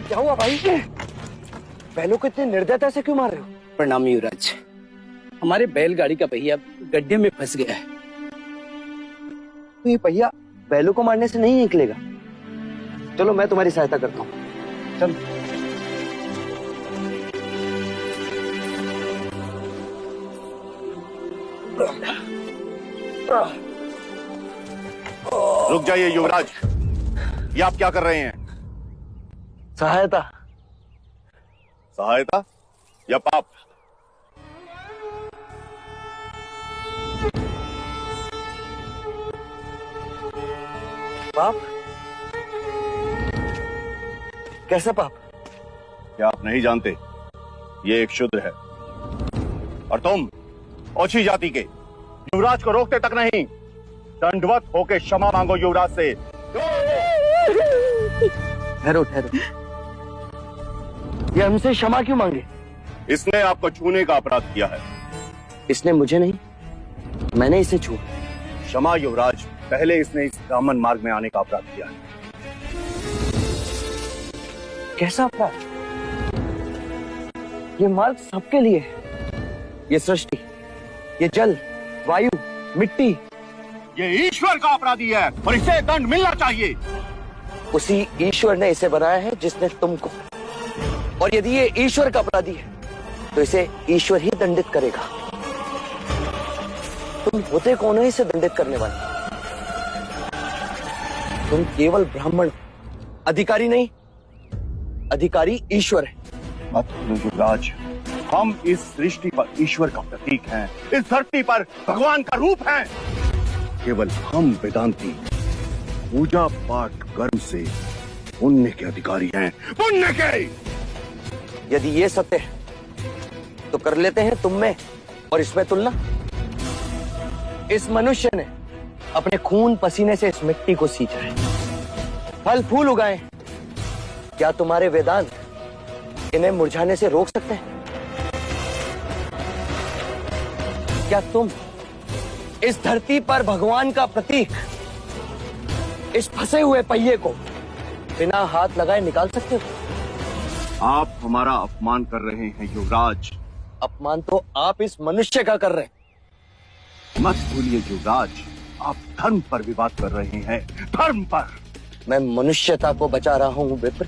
क्या हुआ भाई? बैलों को इतने निर्दयता से क्यों मार रहे हो? प्रणाम युवराज, हमारे बैलगाड़ी का पहिया गड्ढे में फंस गया है। तो ये पहिया बैलों को मारने से नहीं निकलेगा। चलो मैं तुम्हारी सहायता करता हूँ। चलो। रुक जाइए युवराज, ये आप क्या कर रहे हैं? सहायता। सहायता या पाप? पाप? कैसा पाप? क्या आप नहीं जानते? ये एक शूद्र है और तुम ओछी जाति के युवराज को रोकते तक नहीं, दंडवत होके क्षमा मांगो युवराज से। ठहरो ठहरो, ये हमसे क्षमा क्यों मांगे? इसने आपको छूने का अपराध किया है। इसने मुझे नहीं, मैंने इसे छुआ। क्षमा युवराज, पहले इसने इस ब्राह्मण मार्ग में आने का अपराध किया है। कैसा अपराध? ये मार्ग सबके लिए है। ये सृष्टि, ये जल, वायु, मिट्टी, ये ईश्वर का अपराधी है और इसे दंड मिलना चाहिए। उसी ईश्वर ने इसे बनाया है जिसने तुमको, और यदि ये ईश्वर का अपराधी है तो इसे ईश्वर ही दंडित करेगा। तुम होते कौन हो इसे दंडित करने वाले? तुम केवल ब्राह्मण, अधिकारी नहीं, अधिकारी ईश्वर है। मत भूलो युवराज, हम इस सृष्टि पर ईश्वर का प्रतीक हैं, इस धरती पर भगवान का रूप हैं। केवल हम वेदांती पूजा पाठ कर्म से पुण्य के अधिकारी हैं, पुण्य के। यदि ये सत्य है तो कर लेते हैं तुम में और इसमें तुलना। इस मनुष्य ने अपने खून पसीने से इस मिट्टी को सींचा है, फल फूल उगाए। क्या तुम्हारे वेदांत इन्हें मुरझाने से रोक सकते हैं? क्या तुम इस धरती पर भगवान का प्रतीक, इस फंसे हुए पहिए को बिना हाथ लगाए निकाल सकते हो? आप हमारा अपमान कर रहे हैं युवराज। अपमान तो आप इस मनुष्य का कर रहे हैं। मत भूलिए युवराज, आप धर्म पर विवाद कर रहे हैं, धर्म पर। मैं मनुष्यता को बचा रहा हूं विप्र।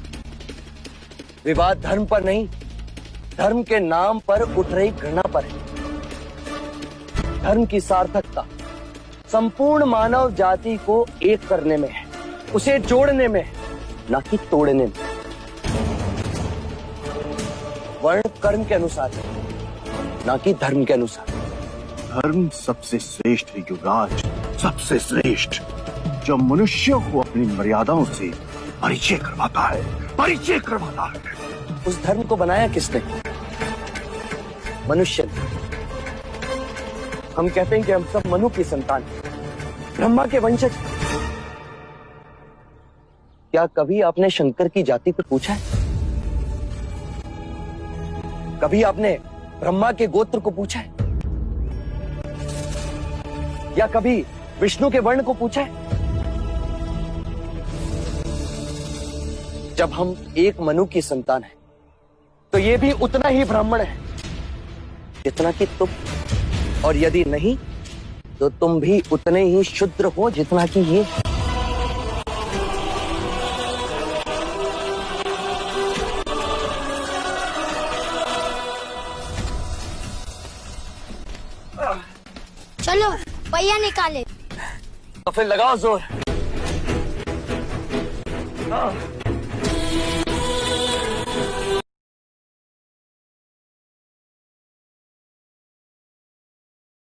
विवाद धर्म पर नहीं, धर्म के नाम पर उठ रही घृणा पर है। धर्म की सार्थकता संपूर्ण मानव जाति को एक करने में है, उसे जोड़ने में है, न कि तोड़ने में। वर्ण कर्म के अनुसार है, न कि धर्म के अनुसार। धर्म सबसे श्रेष्ठ है युवराज, सबसे श्रेष्ठ, जो मनुष्य को अपनी मर्यादाओं से परिचय करवाता है, परिचय करवाता है। उस धर्म को बनाया किसने? मनुष्य ने। हम कहते हैं कि हम सब मनु की संतान, ब्रह्मा के वंशज। क्या कभी आपने शंकर की जाति पर पूछा है? कभी आपने ब्रह्मा के गोत्र को पूछा है? या कभी विष्णु के वर्ण को पूछा है? जब हम एक मनु की संतान हैं, तो ये भी उतना ही ब्राह्मण है जितना कि तुम, और यदि नहीं तो तुम भी उतने ही शूद्र हो जितना कि ये। चलो पहिया निकाले। तो फिर लगाओ जोर।